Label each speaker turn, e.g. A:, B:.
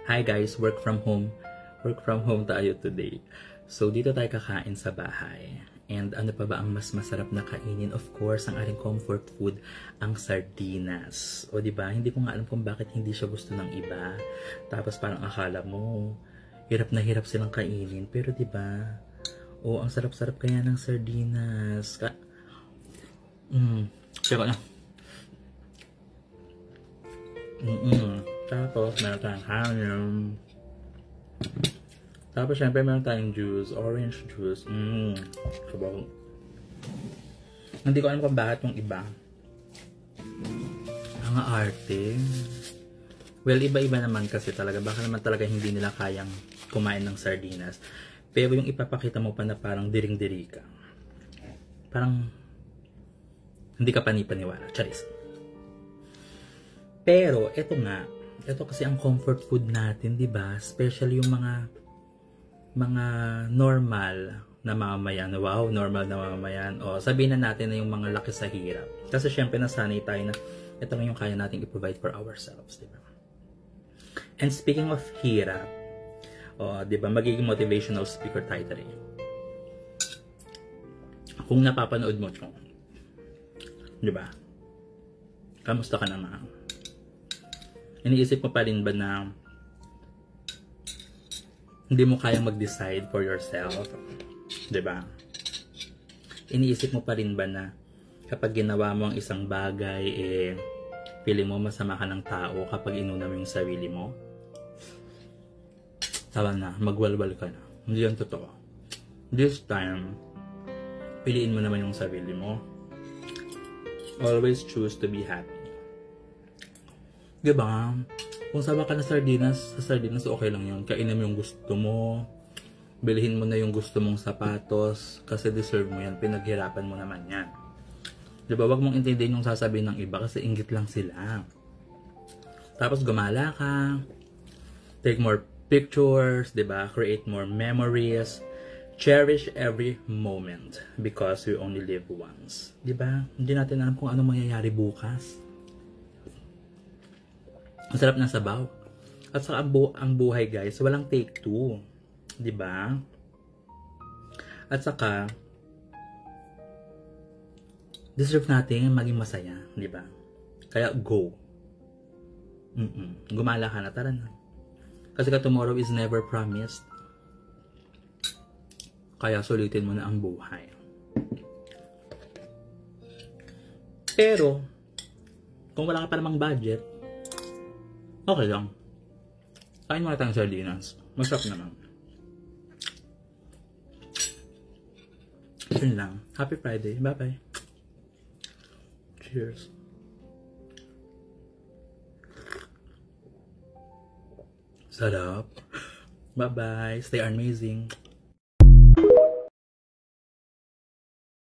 A: Hi guys, work from home. Work from home tayo today. So dito tayo kakain sa bahay. And ano pa ba ang mas masarap na kainin? Of course, ang ating comfort food, ang sardinas. O di ba? Hindi ko nga alam kung bakit hindi siya gusto ng iba. Tapos parang akala mo, hirap na hirap silang kainin. Pero di ba? O ang sarap-sarap kaya ng sardinas. Pero na. Tapos, meron tayong ham. Tapos, syempre, meron tayong juice. Orange juice. Sabaw. Hindi ko alam kung bakit yung iba. Ang arte. Well, iba-iba naman kasi talaga. Baka naman talaga hindi nila kayang kumain ng sardinas. Pero yung ipapakita mo pa na parang diring-diri ka. Parang hindi ka panipaniwala. Charis. Pero, eto nga. Ito kasi ang comfort food natin, di ba? Especially yung mga normal na mamamayan. Wow, normal na mamamayan. O sabihin na natin na yung mga laki sa hirap. Kasi syempre nasanay tayo na ito lang yung kaya nating i-provide for ourselves, di ba? And speaking of hirap, di ba, magiging motivational speaker tayo today. Kung napapanood mo ito, di ba? Kamusta ka naman? Iniisip mo pa rin ba na hindi mo kayang mag-decide for yourself? Diba? Iniisip mo pa rin ba na kapag ginawa mo ang isang bagay, feeling mo masama ka ng tao kapag inuna mo yung sarili mo? Tama na, magwalwal ka na. Hindi yan totoo. This time, piliin mo naman yung sarili mo. Always choose to be happy. Diba? Kung sawa ka na sa sardinas okay lang yun. Kainin mo yung gusto mo. Bilhin mo na yung gusto mong sapatos. Kasi deserve mo yan. Pinaghirapan mo naman yan. Diba? Wag mong intindihin yung sasabihin ng iba kasi inggit lang sila. Tapos gumala ka. Take more pictures. Diba? Create more memories. Cherish every moment. Because we only live once. Diba? Hindi natin alam kung anong mangyayari bukas. Masarap ng sabaw. At saka ang buhay guys, walang take two. Diba? At saka, deserve natin maging masaya. Diba? Kaya go. Gumala ka na, tara na. Kasi tomorrow is never promised. Kaya sulitin mo na ang buhay. Pero, kung wala ka pa namang budget, okay lang. Kain muna tayong sardinas. Masarap naman. Yun lang. Happy Friday. Bye-bye. Cheers. Sarap. Bye-bye. Stay amazing.